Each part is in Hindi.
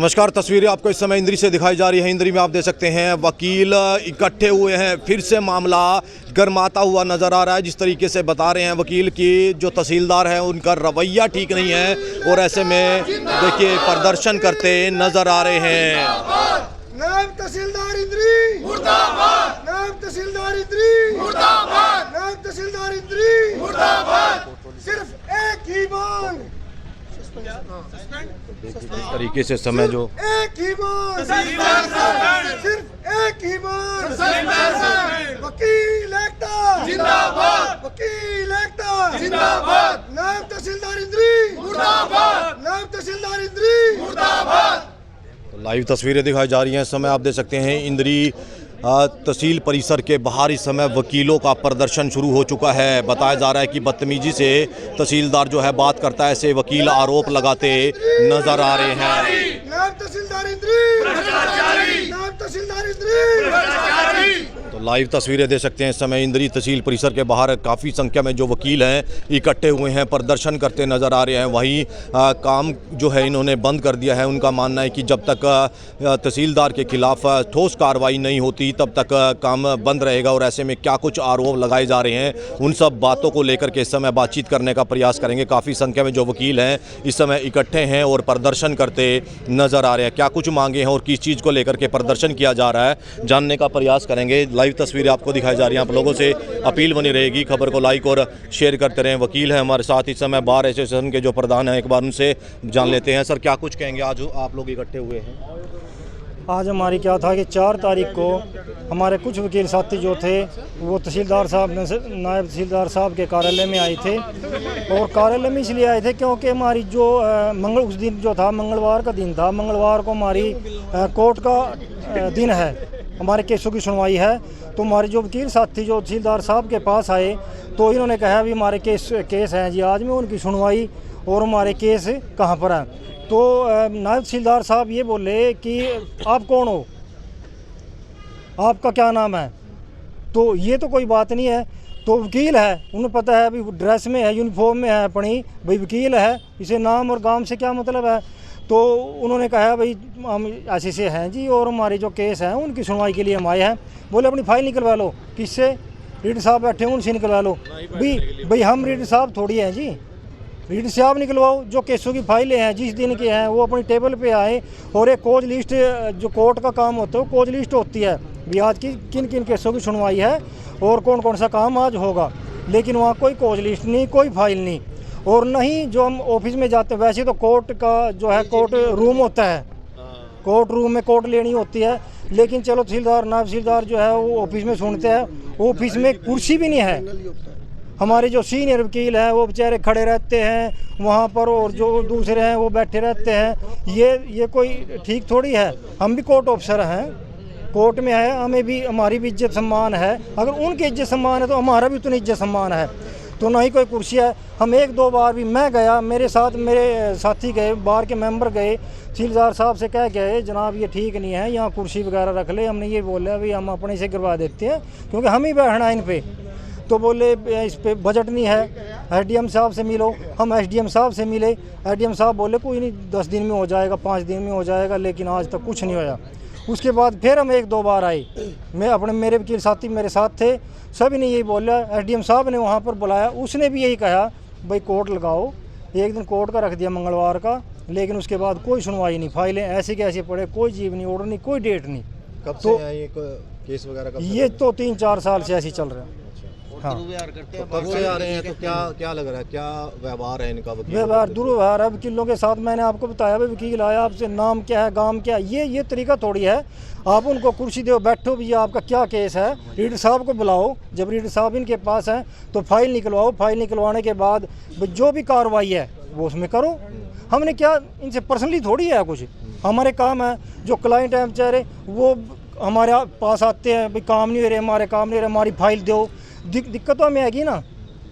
नमस्कार, तस्वीरें आपको इस समय इंद्री से दिखाई जा रही है। इंद्री में आप देख सकते हैं वकील इकट्ठे हुए हैं। फिर से मामला गरमाता हुआ नज़र आ रहा है। जिस तरीके से बता रहे हैं वकील की जो तहसीलदार हैं उनका रवैया ठीक नहीं है और ऐसे में देखिए प्रदर्शन करते नज़र आ रहे हैं। नायब तहसीलदार इंद्री मुर्दाबाद, नायब तहसीलदार इंद्री मुर्दाबाद, नायब तहसीलदार इंद्री मुर्दाबाद। सिर्फ एक ही मांग, इस तरीके से समय जो एक ही मांग, सिर्फ एक ही मांग, वकील एकता जिंदाबाद, वकील एकता जिंदाबाद। नायब तहसीलदार इंद्री मुर्दाबाद, नायब तहसीलदार इंद्री मुर्दाबाद। लाइव तस्वीरें दिखाई जा रही हैं। इस समय आप देख सकते हैं इंद्री तहसील परिसर के बाहर इस समय वकीलों का प्रदर्शन शुरू हो चुका है। बताया जा रहा है कि बदतमीजी से तहसीलदार जो है बात करता है, ऐसे वकील आरोप लगाते नजर आ रहे हैं। नायब तहसीलदार इंद्री, नायब तहसीलदार इंद्री। तो लाइव तस्वीरें दे सकते हैं। इस समय इंद्री तहसील परिसर के बाहर काफ़ी संख्या में जो वकील हैं इकट्ठे हुए हैं, प्रदर्शन करते नज़र आ रहे हैं। वहीं काम जो है इन्होंने बंद कर दिया है। उनका मानना है कि जब तक तहसीलदार के खिलाफ ठोस कार्रवाई नहीं होती तब तक काम बंद रहेगा और ऐसे में क्या कुछ आरोप लगाए जा रहे हैं उन सब बातों को लेकर के इस समय बातचीत करने का प्रयास करेंगे। काफ़ी संख्या में जो वकील हैं इस समय इकट्ठे हैं और प्रदर्शन करते नज़र आ रहे हैं। क्या कुछ मांगे हैं और किस चीज़ को लेकर के प्रदर्शन किया जा रहा है जानने का प्रयास करेंगे। लाइव तस्वीरें आपको दिखाई जा रही हैं। आप लोगों से अपील बनी रहेगी, खबर को लाइक और शेयर करते रहें। वकील हैं हमारे साथ इस समय, बार एसोसिएशन के जो प्रधान हैं, एक बार उनसे जान लेते हैं। सर, क्या कुछ कहेंगे, आज आप लोग इकट्ठे हुए हैं? आज हमारी क्या था कि 4 तारीख को हमारे कुछ वकील साथी जो थे वो तहसीलदार साहब नायब तहसीलदार साहब के कार्यालय में आए थे। और कार्यालय में इसलिए आए थे क्योंकि हमारी जो उस दिन जो था मंगलवार का दिन था। मंगलवार को हमारी कोर्ट का दिन है, हमारे केसों की सुनवाई है। तो हमारे जो वकील साथी जो तहसीलदार साहब के पास आए तो इन्होंने कहा अभी हमारे केस हैं जी, आज में उनकी सुनवाई और हमारे केस कहाँ पर हैं। तो नायब तहसीलदार साहब ये बोले कि आप कौन हो, आपका क्या नाम है। तो ये तो कोई बात नहीं है। तो वकील है, उन्हें पता है अभी ड्रेस में है, यूनिफॉर्म में है अपनी, भाई वकील है, इसे नाम और गांव से क्या मतलब है। तो उन्होंने कहा भाई हम ऐसे से हैं जी और हमारे जो केस हैं उनकी सुनवाई के लिए हम आए हैं। बोले अपनी फाइल निकलवा लो। किससे? रीडर साहब बैठे हैं, उनसे निकलवा लो। भाई हम रीडर साहब थोड़ी हैं जी, रीडर साहब निकलवाओ। जो केसों की फाइलें हैं जिस दिन के हैं वो अपनी टेबल पे आए और एक कोज लिस्ट, जो कोर्ट का काम होता है वो कोज लिस्ट होती है भी आज की किन किन केसों की सुनवाई है और कौन कौन सा काम आज होगा। लेकिन वहाँ कोई कोज लिस्ट नहीं, कोई फाइल नहीं। और नहीं जो हम ऑफिस में जाते हैं, वैसे तो कोर्ट का जो है कोर्ट रूम होता है, कोर्ट रूम में कोर्ट लेनी होती है। लेकिन चलो तहसीलदार नायब तहसीलदार जो है वो ऑफिस में सुनते हैं। ऑफिस में कुर्सी भी नहीं है। हमारे जो सीनियर वकील हैं वो बेचारे खड़े रहते हैं वहाँ पर और जो दूसरे हैं वो बैठे रहते हैं। ये कोई ठीक थोड़ी है। हम भी कोर्ट ऑफिसर हैं, कोर्ट में है, हमें भी हमारी भी इज्जत सम्मान है। अगर उनकी इज्जत सम्मान है तो हमारा भी उतनी इज्जत सम्मान है। तो ना ही कोई कुर्सी है। हम 1-2 बार भी, मैं गया, मेरे साथ मेरे साथी गए, बार के मेंबर गए, तहसीलदार साहब से कह गए जनाब ये ठीक नहीं है, यहाँ कुर्सी वगैरह रख ले। हमने ये बोला भाई हम अपने से करवा देते हैं क्योंकि हम ही बैठना है इन पे। तो बोले इस पे बजट नहीं है, एसडीएम साहब से मिलो। हम एसडीएम साहब से मिले, एसडीएम साहब बोले कोई नहीं 10 दिन में हो जाएगा, 5 दिन में हो जाएगा। लेकिन आज तक कुछ नहीं होया। उसके बाद फिर हम 1-2 बार आए, मेरे वकील साथी मेरे साथ थे, सभी ने यही बोला। एसडीएम साहब ने वहाँ पर बुलाया, उसने भी यही कहा भाई कोर्ट लगाओ। एक दिन कोर्ट का रख दिया मंगलवार का, लेकिन उसके बाद कोई सुनवाई नहीं। फाइलें ऐसे के ऐसे पड़े, कोई जीव नहीं, ऑर्डर नहीं, कोई डेट नहीं। कब तो से ये केस वगैरह कब ये तो 3-4 साल से ऐसे ही चल रहा है। हाँ। तो कब से आ रहे हैं तो क्या लग रहा है, क्या व्यवहार है इनका? व्यवहार दुर्व्यवहार है वकीलों के साथ। मैंने आपको बताया भाई वकील आया, आपसे नाम क्या है, गांव क्या है, ये तरीका थोड़ी है। आप उनको कुर्सी दो, बैठो भैया आपका क्या केस है, रीडर साहब को बुलाओ। जब रीडर साहब इनके पास हैं तो फाइल निकलवाओ। फाइल निकलवाने के बाद जो भी कार्रवाई है वो उसमें करो। हमने क्या इनसे पर्सनली थोड़ी है कुछ, हमारे काम है। जो क्लाइंट है बेचारे वो हमारे पास आते हैं, भाई काम नहीं हो रहे, हमारे काम नहीं हो रहे, हमारी फाइल दो। दिक्कत तो हमें आएगी ना,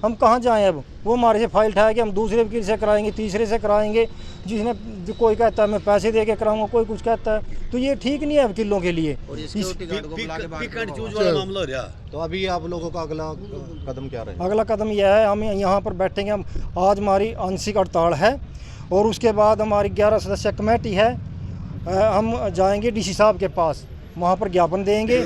हम कहाँ जाएं अब। वो हमारे से फाइल उठाए कि हम दूसरे वकील से कराएंगे, तीसरे से कराएंगे, जिसने कोई कहता है मैं पैसे दे के कराऊंगा, कोई कुछ कहता है। तो ये ठीक नहीं है वकीलों के लिए। तो अभी आप लोगों का अगला कदम क्या रहेगा? अगला कदम यह है, हम यहाँ पर बैठेंगे। हम आज हमारी आंशिक हड़ताल है और उसके बाद हमारी 11 सदस्य कमेटी है हम जाएंगे डीसी साहब के पास, वहाँ पर ज्ञापन देंगे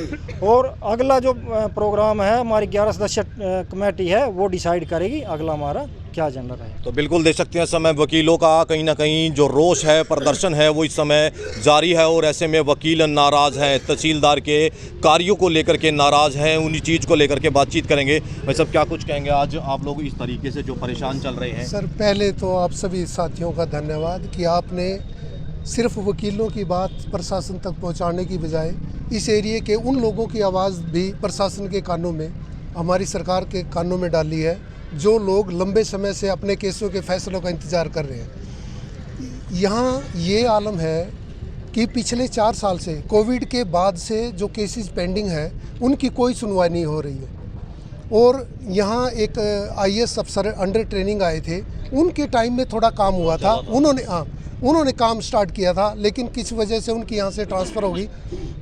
और अगला जो प्रोग्राम है हमारी 11 सदस्य कमेटी है वो डिसाइड करेगी अगला हमारा क्या एजेंडा रहेगा। तो बिल्कुल देख सकते हैं इस समय वकीलों का कहीं ना कहीं जो रोष है, प्रदर्शन है, वो इस समय जारी है और ऐसे में वकील नाराज़ हैं, तहसीलदार के कार्यों को लेकर के नाराज़ हैं, उन्हीं चीज़ को लेकर के बातचीत करेंगे। भाई साहब क्या कुछ कहेंगे, आज आप लोग इस तरीके से जो परेशान चल रहे हैं? सर पहले तो आप सभी साथियों का धन्यवाद कि आपने सिर्फ वकीलों की बात प्रशासन तक पहुंचाने की बजाय इस एरिया के उन लोगों की आवाज़ भी प्रशासन के कानों में, हमारी सरकार के कानों में डाली है, जो लोग लंबे समय से अपने केसों के फैसलों का इंतज़ार कर रहे हैं। यहाँ ये आलम है कि पिछले 4 साल से कोविड के बाद से जो केसेस पेंडिंग है उनकी कोई सुनवाई नहीं हो रही है। और यहाँ एक IAS अफसर अंडर ट्रेनिंग आए थे, उनके टाइम में थोड़ा काम हुआ था, उन्होंने काम स्टार्ट किया था, लेकिन किस वजह से उनकी यहाँ से ट्रांसफ़र हो गई।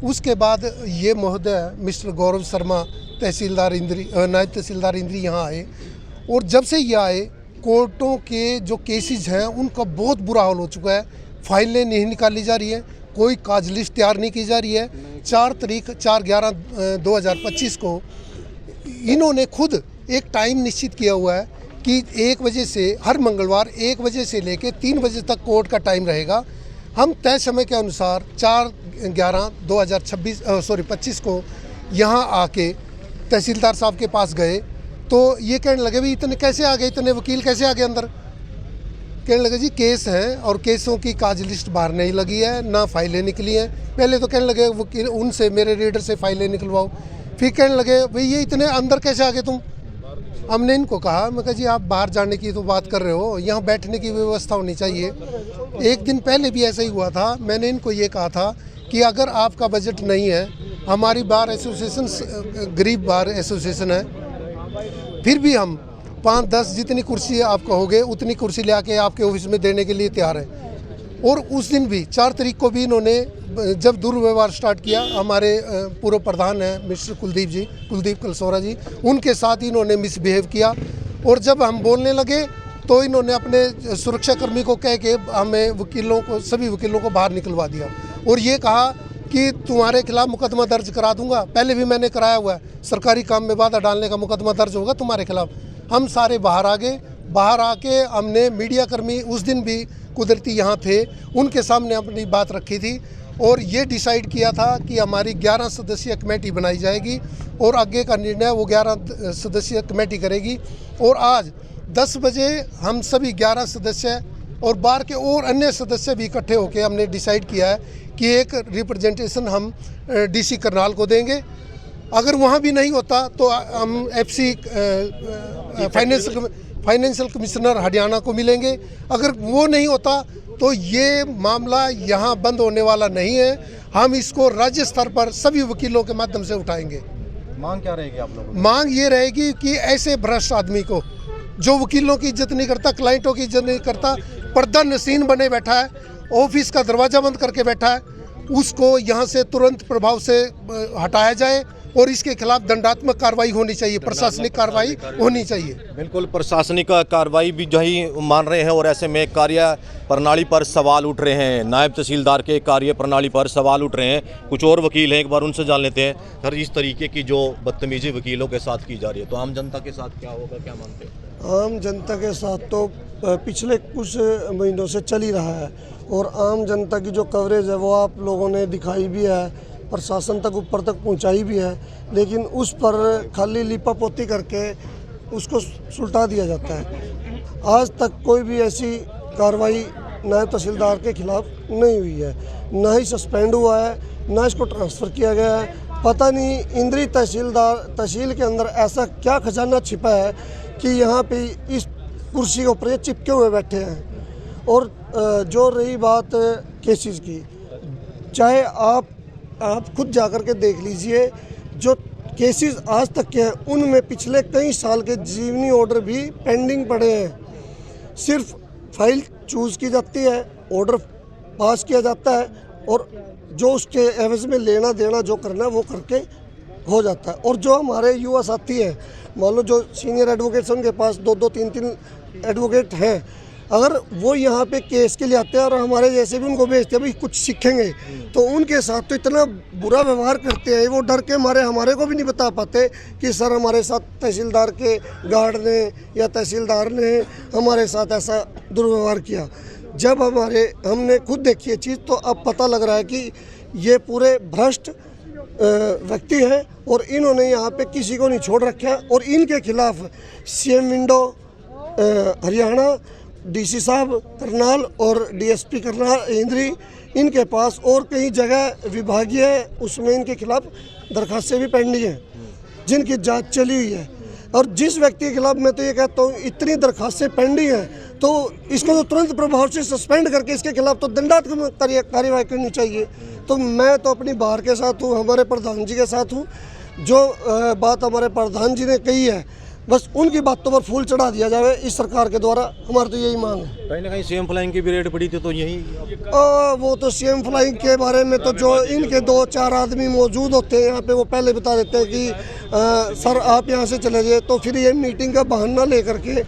उसके बाद ये महोदय मिस्टर गौरव शर्मा तहसीलदार इंद्री, नायब तहसीलदार इंद्री यहाँ आए और जब से ये आए कोर्टों के जो केसेस हैं उनका बहुत बुरा हाल हो चुका है। फाइलें नहीं निकाली जा रही है, कोई काज लिस्ट तैयार नहीं की जा रही है। 4/11/2025 को इन्होंने खुद एक टाइम निश्चित किया हुआ है कि 1 बजे से हर मंगलवार 1 बजे से लेकर 3 बजे तक कोर्ट का टाइम रहेगा। हम तय समय के अनुसार 4/11/2025 को यहाँ आके तहसीलदार साहब के पास गए तो ये कहने लगे भाई इतने कैसे आ गए, इतने वकील कैसे आ गए अंदर। कहने लगे जी केस हैं और केसों की काज लिस्ट बाहर नहीं लगी है, ना फाइलें निकली हैं। पहले तो कहने लगे वकील उनसे, मेरे रीडर से फाइलें निकलवाओ। फिर कहने लगे भाई ये इतने अंदर कैसे आ गए तुम। हमने इनको कहा, मैं कहा जी आप बाहर जाने की तो बात कर रहे हो, यहाँ बैठने की व्यवस्था होनी चाहिए। एक दिन पहले भी ऐसा ही हुआ था, मैंने इनको ये कहा था कि अगर आपका बजट नहीं है, हमारी बार एसोसिएशन गरीब बार एसोसिएशन है, फिर भी हम 5-10 जितनी कुर्सी आप कहोगे उतनी कुर्सी ले आके आपके ऑफिस में देने के लिए तैयार है। और उस दिन भी 4 तारीख को भी इन्होंने जब दुर्व्यवहार स्टार्ट किया, हमारे पूर्व प्रधान हैं मिस्टर कुलदीप कलसोरा जी, उनके साथ इन्होंने मिसबिहेव किया। और जब हम बोलने लगे तो इन्होंने अपने सुरक्षाकर्मी को कह के हमें सभी वकीलों को बाहर निकलवा दिया और ये कहा कि तुम्हारे खिलाफ मुकदमा दर्ज करा दूंगा। पहले भी मैंने कराया हुआ है, सरकारी काम में बाधा डालने का मुकदमा दर्ज होगा तुम्हारे खिलाफ। हम सारे बाहर आ गए। बाहर आके हमने मीडिया कर्मी उस दिन भी कुदरती यहाँ थे, उनके सामने अपनी बात रखी थी और ये डिसाइड किया था कि हमारी 11 सदस्यीय कमेटी बनाई जाएगी और आगे का निर्णय वो 11 सदस्यीय कमेटी करेगी। और आज 10 बजे हम सभी 11 सदस्य और बाहर के और अन्य सदस्य भी इकट्ठे होकर हमने डिसाइड किया है कि एक रिप्रेजेंटेशन हम DC करनाल को देंगे। अगर वहाँ भी नहीं होता तो हम FC फाइनेंशियल कमिश्नर हरियाणा को मिलेंगे। अगर वो नहीं होता तो ये मामला यहाँ बंद होने वाला नहीं है, हम इसको राज्य स्तर पर सभी वकीलों के माध्यम से उठाएंगे। मांग क्या रहेगी आप लोगों की? मांग ये रहेगी कि ऐसे भ्रष्ट आदमी को, जो वकीलों की इज्जत नहीं करता, क्लाइंटों की इज्जत नहीं करता, पर्दा नसीन बने बैठा है, ऑफिस का दरवाज़ा बंद करके बैठा है, उसको यहाँ से तुरंत प्रभाव से हटाया जाए और इसके खिलाफ दंडात्मक कार्रवाई होनी चाहिए, प्रशासनिक कार्रवाई होनी चाहिए। बिल्कुल प्रशासनिक कार्रवाई भी जो ही मान रहे हैं और ऐसे में कार्य प्रणाली पर सवाल उठ रहे हैं। नायब तहसीलदार के कार्य प्रणाली पर सवाल उठ रहे हैं। कुछ और वकील हैं, एक बार उनसे जान लेते हैं। सर इस तरीके की जो बदतमीजी वकीलों के साथ की जा रही है तो आम जनता के साथ क्या होगा, क्या मानते हैं? आम जनता के साथ तो पिछले कुछ महीनों से चल ही रहा है और आम जनता की जो कवरेज है वो आप लोगों ने दिखाई भी है, प्रशासन तक ऊपर तक पहुंचाई भी है, लेकिन उस पर खाली लिपापोती करके उसको सुलटा दिया जाता है। आज तक कोई भी ऐसी कार्रवाई नायब तहसीलदार के खिलाफ नहीं हुई है, ना ही सस्पेंड हुआ है, ना इसको ट्रांसफ़र किया गया है। पता नहीं इंद्री तहसील के अंदर ऐसा क्या खजाना छिपा है कि यहाँ पे इस कुर्सी के ऊपर चिपके हुए बैठे हैं। और जो रही बात केसेस की, चाहे आप खुद जाकर के देख लीजिए, जो केसेस आज तक के हैं उनमें पिछले कई साल के जीवनी ऑर्डर भी पेंडिंग पड़े हैं। सिर्फ फाइल चूज़ की जाती है, ऑर्डर पास किया जाता है और जो उसके एवज में लेना देना जो करना है वो करके हो जाता है। और जो हमारे युवा साथी हैं, मान लो जो सीनियर एडवोकेट्स हैं, उनके पास 2-2, 3-3 एडवोकेट हैं, अगर वो यहाँ पे केस के लिए आते हैं और हमारे जैसे भी उनको भेजते हैं भाई कुछ सीखेंगे, तो उनके साथ तो इतना बुरा व्यवहार करते हैं, वो डर के मारे हमारे को भी नहीं बता पाते कि सर हमारे साथ तहसीलदार के गार्ड ने या तहसीलदार ने हमारे साथ ऐसा दुर्व्यवहार किया। जब हमने खुद देखी ये चीज़ तो अब पता लग रहा है कि ये पूरे भ्रष्ट व्यक्ति हैं और इन्होंने यहाँ पे किसी को नहीं छोड़ रखा। और इनके खिलाफ सीएम विंडो हरियाणा, डीसी साहब करनाल और डीएसपी करनाल इंद्री, इनके पास और कई जगह विभागीय उसमें इनके खिलाफ दरखास्तें भी पेंडिंग हैं जिनकी जांच चली हुई है। और जिस व्यक्ति के खिलाफ मैं तो ये कहता हूँ इतनी दरखास्तें पेंडिंग हैं तो इसको तो तुरंत प्रभाव से सस्पेंड करके इसके खिलाफ तो दंडात्मक कार्यवाही करनी चाहिए। तो मैं तो अपनी बाहर के साथ हूँ, हमारे प्रधान जी के साथ हूँ। जो बात हमारे प्रधान जी ने कही है बस उनकी बातों पर फूल चढ़ा दिया जाए इस सरकार के द्वारा, हमारी तो यही मांग है। कहीं ना कहीं सीएम फ्लाइंग की भी रेड पड़ी थी तो यही वो तो सीएम फ्लाइंग के बारे में तो जो इनके 2-4 आदमी मौजूद होते हैं यहाँ पे वो पहले बता देते हैं कि सर आप यहाँ से चले जाए, तो फिर ये मीटिंग का बहाना लेकर के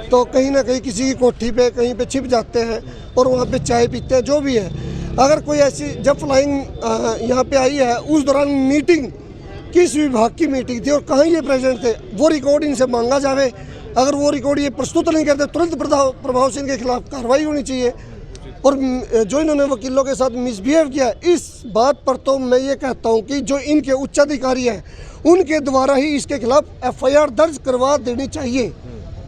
तो कहीं ना कहीं किसी की कोठी पे कहीं पे छिप जाते हैं और वहाँ पे चाय पीते हैं। जो भी है, अगर कोई ऐसी जब फ्लाइंग यहाँ पे आई है उस दौरान मीटिंग किस विभाग की मीटिंग थी और कहाँ ये प्रेजेंट थे, वो रिकॉर्ड इनसे मांगा जावे। अगर वो रिकॉर्ड ये प्रस्तुत नहीं करते तुरंत प्रभाव से इनके खिलाफ कार्रवाई होनी चाहिए। और जो इन्होंने वकीलों के साथ मिसबिहेव किया इस बात पर तो मैं ये कहता हूँ कि जो इनके उच्चाधिकारी हैं उनके द्वारा ही इसके खिलाफ एफआईआर दर्ज करवा देनी चाहिए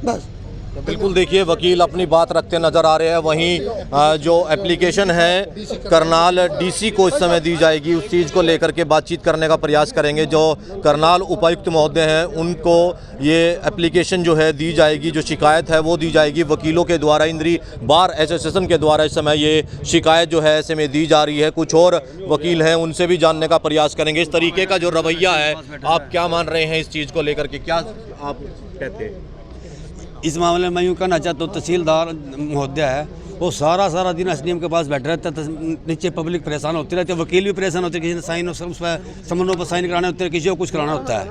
बस। तो बिल्कुल देखिए वकील अपनी बात रखते नज़र आ रहे हैं। वहीं जो एप्लीकेशन है करनाल डीसी को इस समय दी जाएगी, उस चीज़ को लेकर के बातचीत करने का प्रयास करेंगे। जो करनाल उपायुक्त महोदय हैं उनको ये एप्लीकेशन जो है दी जाएगी, जो शिकायत है वो दी जाएगी वकीलों के द्वारा। इंद्री बार एसोसिएशन के द्वारा इस समय ये शिकायत जो है ऐसे में दी जा रही है। कुछ और वकील हैं उनसे भी जानने का प्रयास करेंगे। इस तरीके का जो रवैया है आप क्या मान रहे हैं इस चीज़ को लेकर के, क्या आप कहते हैं? इस मामले में मैं यूँ कहना चाहता हूँ तहसीलदार महोदय है वो सारा दिन एसडीएम के पास बैठे रहता है, नीचे पब्लिक परेशान होती रहती है, वकील भी परेशान होते हैं, किसी ने साइन उस पर समन्वय पर साइन कराने होते हैं, किसी को कुछ कराना होता है।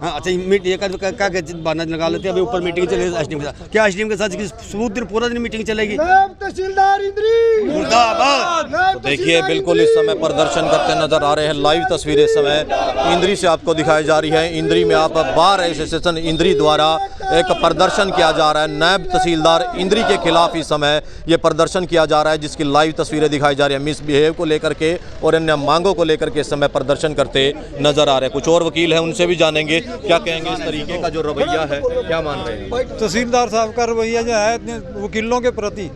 हाँ अच्छा ये क्या बहाना लगा लेते हैं अभी ऊपर मीटिंग चलेगी एसडीएम के साथ, क्या एसडीएम के साथ सबूत दिन पूरा दिन मीटिंग चलेगी? तहसीलदार इंद्री तो देखिए बिल्कुल इस समय प्रदर्शन करते नजर आ रहे हैं। लाइव तस्वीरें इस समय इंद्री से आपको दिखाई जा रही है। इंद्री में आप बार एसोसिएशन इंद्री द्वारा एक प्रदर्शन किया जा रहा है। नायब तहसीलदार इंद्री के खिलाफ इस समय ये प्रदर्शन किया जा रहा है जिसकी लाइव तस्वीरें दिखाई जा रही है। मिसबिहेव को लेकर के और अन्य मांगों को लेकर के इस समय प्रदर्शन करते नजर आ रहे हैं। कुछ और वकील हैं उनसे भी जानेंगे क्या कहेंगे इस तरीके का जो रवैया है, क्या मान रहे हैं? तहसीलदार साहब का रवैया जो है वकीलों के प्रति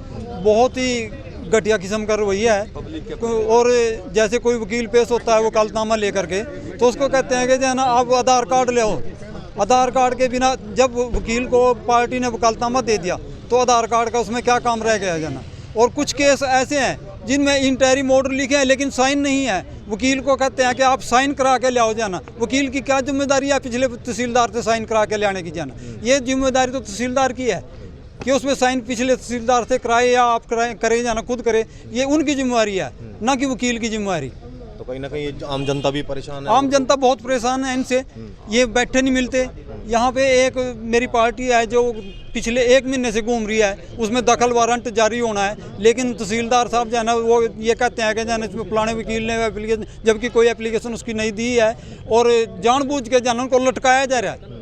बहुत ही घटिया किस्म का रवैया है। और जैसे कोई वकील पेश होता है वकालतनामा लेकर के तो उसको कहते हैं कि जो है ना आप आधार कार्ड ले आओ। आधार कार्ड के बिना जब वकील को पार्टी ने वकालतनामा दे दिया तो आधार कार्ड का उसमें क्या काम रह गया जाना। और कुछ केस ऐसे हैं जिनमें इंटरिम ऑर्डर लिखे हैं लेकिन साइन नहीं है। वकील को कहते हैं कि आप साइन करा के ले आओ जाना। वकील की क्या जिम्मेदारी है पिछले तहसीलदार से साइन करा के ले आने की जाना? ये जिम्मेदारी तो तहसीलदार की है कि उसमें साइन पिछले तहसीलदार से कराए या आप करे जाना खुद करे, ये उनकी जिम्मेदारी है ना कि वकील की जिम्मेदारी। तो कहीं ना कहीं आम जनता भी परेशान है। आम जनता बहुत परेशान है इनसे, ये बैठे नहीं मिलते। यहाँ पे एक मेरी पार्टी है जो पिछले 1 महीने से घूम रही है, उसमें दखल वारंट जारी होना है लेकिन तहसीलदार साहब जो है ना वो ये कहते हैं कि जाना इसमें फलाने वकील ने एप्लीकेशन, जबकि कोई एप्लीकेशन उसकी नहीं दी है और जानबूझ के जाना उनको लटकाया जा रहा है।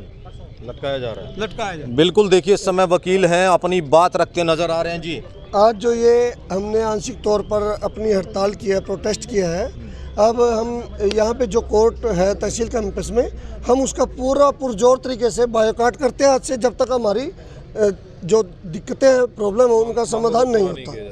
लटकाया जा रहा है। बिल्कुल देखिए इस समय वकील हैं अपनी बात रखते नजर आ रहे हैं। जी आज जो ये हमने आंशिक तौर पर अपनी हड़ताल की है, प्रोटेस्ट किया है, अब हम यहाँ पे जो कोर्ट है तहसील कैंपस में हम उसका पूरा पुरजोर तरीके से बायोकाट करते हैं आज से जब तक हमारी जो दिक्कतें हैं प्रॉब्लम है उनका समाधान नहीं होता।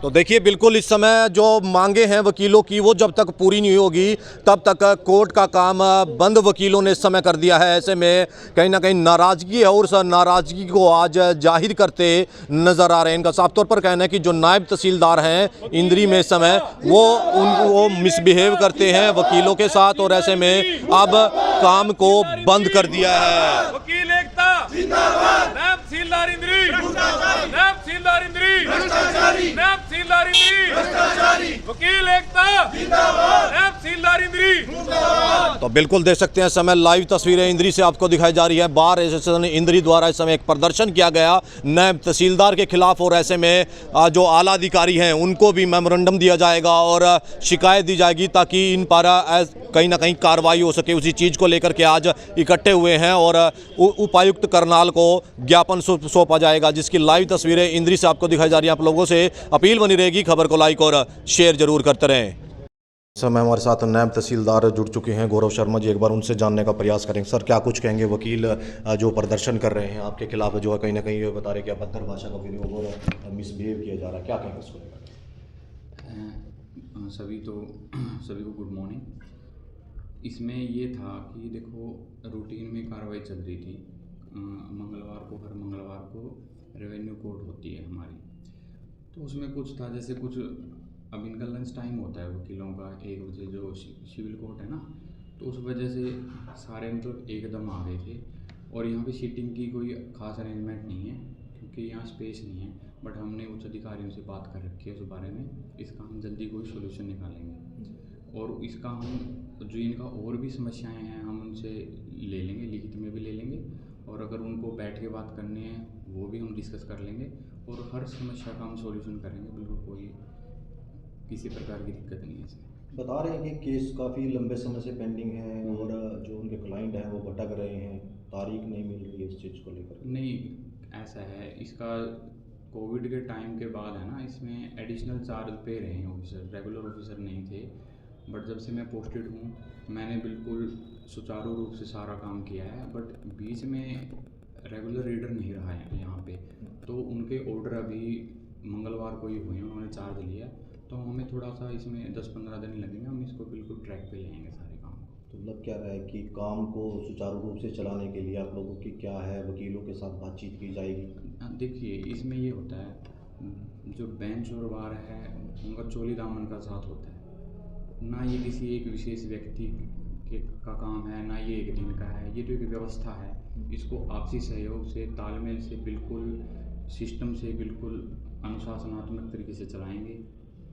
तो देखिए बिल्कुल इस समय जो मांगे हैं वकीलों की वो जब तक पूरी नहीं होगी तब तक कोर्ट का काम बंद वकीलों ने इस समय कर दिया है। ऐसे में कहीं ना कहीं नाराज़गी है और उस नाराज़गी को आज जाहिर करते नज़र आ रहे हैं। इनका साफ तौर पर कहना है कि जो नायब तहसीलदार हैं इंद्री में इस समय वो मिसबिहेव करते हैं वकीलों के साथ और ऐसे में अब काम को बंद कर दिया है। वकील एकता जिंदाबाद, नायब तहसीलदार इंद्री नायब तहसीलदार इंद्री नायब तहसीलदार इंद्री वकील एकता जिंदाबाद, नायब तहसीलदार इंद्री। तो बिल्कुल देख सकते हैं समय लाइव तस्वीरें इंद्री से आपको दिखाई जा रही है। बार एसोसिएशन इंद्री द्वारा इस समय एक प्रदर्शन किया गया नायब तहसीलदार के खिलाफ, और ऐसे में जो आला अधिकारी हैं उनको भी मेमोरेंडम दिया जाएगा और शिकायत दी जाएगी ताकि इन पर कहीं ना कहीं कार्रवाई हो सके। उसी चीज़ को लेकर के आज इकट्ठे हुए हैं और उपायुक्त करनाल को ज्ञापन सौंपा जाएगा, जिसकी लाइव तस्वीरें इंद्री से आपको दिखाई जा रही है। आप लोगों से अपील बनी रहेगी, खबर को लाइक और शेयर जरूर करते रहें। इस समय हमारे साथ नायब तहसीलदार जुड़ चुके हैं गौरव शर्मा जी, एक बार उनसे जानने का प्रयास करेंगे। सर, क्या कुछ कहेंगे? वकील जो प्रदर्शन कर रहे हैं आपके खिलाफ, जो है कहीं ना कहीं ये बता रहे कि अभद्र भाषा का प्रयोग और मिसबिहेव किया जा रहा है, क्या कहेंगे इसको लेकर? सभी को गुड मॉर्निंग। इसमें ये था कि देखो, रूटीन में कार्रवाई चल रही थी। हर मंगलवार को रेवेन्यू कोर्ट होती है हमारी, तो उसमें कुछ था, जैसे कुछ अब इनका लंच टाइम होता है वकीलों का 1 बजे, जो सिविल कोर्ट है ना, तो उस वजह से सारे मतलब एकदम आ गए थे। और यहाँ पे सीटिंग की कोई खास अरेंजमेंट नहीं है क्योंकि यहाँ स्पेस नहीं है, बट हमने उच्च अधिकारियों से बात कर रखी है उस बारे में। इसका हम जल्दी कोई सोल्यूशन निकालेंगे और इसका हम जो इनका और भी समस्याएं हैं हम उनसे ले लेंगे, लिखित में भी ले लेंगे, और अगर उनको बैठ के बात करनी है वो भी हम डिस्कस कर लेंगे और हर समस्या का हम सॉल्यूशन करेंगे। बिल्कुल कोई किसी प्रकार की दिक्कत नहीं है इसमें। बता रहे हैं कि केस काफ़ी लंबे समय से पेंडिंग है और जो उनके क्लाइंट हैं वो भटक रहे हैं, तारीख नहीं मिल रही है इस चीज़ को लेकर। नहीं, ऐसा है, इसका कोविड के टाइम के बाद है ना, इसमें एडिशनल चार्ज पे रहे हैं ऑफिसर, रेगुलर ऑफिसर नहीं थे। बट जब से मैं पोस्टेड हूँ मैंने बिल्कुल सुचारू रूप से सारा काम किया है, बट बीच में रेगुलर रीडर नहीं रहा है यहाँ पे, तो उनके ऑर्डर अभी मंगलवार को ही हुए हैं, उन्होंने चार्ज लिया, तो हमें थोड़ा सा इसमें 10-15 दिन लगेंगे, हम इसको बिल्कुल ट्रैक पे लेंगे सारे काम को। तो मतलब क्या है कि काम को सुचारू रूप से चलाने के लिए आप लोगों की क्या है, वकीलों के साथ बातचीत की जाएगी? देखिए, इसमें ये होता है, जो बेंच और बार है उनका चोली दामन का साथ होता है ना, ये किसी एक विशेष व्यक्ति का काम है ना, ये एक दिन का है, ये तो एक व्यवस्था है। इसको आपसी सहयोग से, तालमेल से, बिल्कुल सिस्टम से, बिल्कुल अनुशासनात्मक तरीके से चलाएंगे,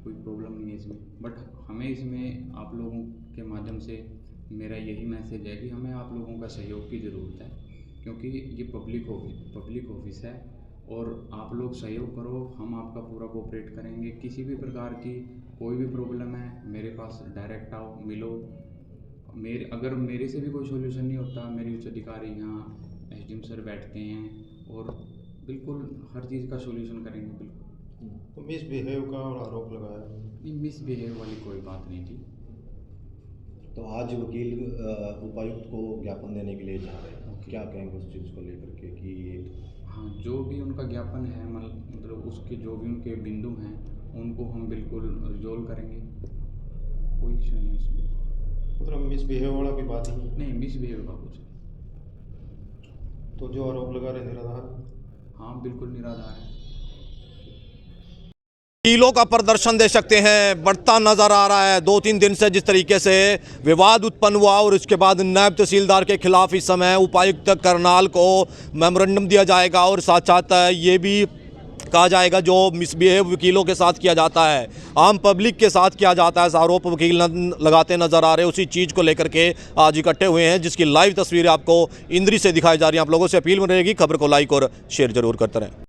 कोई प्रॉब्लम नहीं है इसमें। बट हमें इसमें आप लोगों के माध्यम से मेरा यही मैसेज है कि हमें आप लोगों का सहयोग की ज़रूरत है, क्योंकि ये पब्लिक ऑफिस है और आप लोग सहयोग करो, हम आपका पूरा कोऑपरेट करेंगे। किसी भी प्रकार की कोई भी प्रॉब्लम है मेरे पास डायरेक्ट आओ, मिलो। अगर मेरे से भी कोई सोल्यूशन नहीं होता, मेरे उच्च अधिकारी यहाँ एसडीएम सर बैठते हैं और बिल्कुल हर चीज़ का सोल्यूशन करेंगे। बिल्कुल। तो मिसबिहेव का आरोप लगाया? नहीं, मिसबिहेव वाली कोई बात नहीं थी। तो आज वकील उपायुक्त को ज्ञापन देने के लिए जा रहे हैं, क्या कहेंगे उस चीज़ को लेकर के कि हाँ, जो भी उनका ज्ञापन है, मतलब उसके जो भी उनके बिंदु हैं उनको हम बिल्कुल रिजोल्व करेंगे, कोई इशू नहीं है इसमें। मतलब मिसबिहेव वाला भी बात ही नहीं, मिसबिहेव का कुछ। तो जो आरोप लगा रहे निराधार? हाँ, बिल्कुल निराधार है। वकीलों का प्रदर्शन देख सकते हैं बढ़ता नजर आ रहा है। 2-3 दिन से जिस तरीके से विवाद उत्पन्न हुआ और उसके बाद नायब तहसीलदार के खिलाफ इस समय उपायुक्त करनाल को मेमोरेंडम दिया जाएगा और साथ साथ ये भी कहा जाएगा जो मिसबिहेव वकीलों के साथ किया जाता है, आम पब्लिक के साथ किया जाता है, आरोप वकील लगाते नजर आ रहे हैं। उसी चीज़ को लेकर के आज इकट्ठे हुए हैं, जिसकी लाइव तस्वीरें आपको इंद्री से दिखाई जा रही हैं। आप लोगों से अपील रहेगी, खबर को लाइक और शेयर जरूर करते रहें।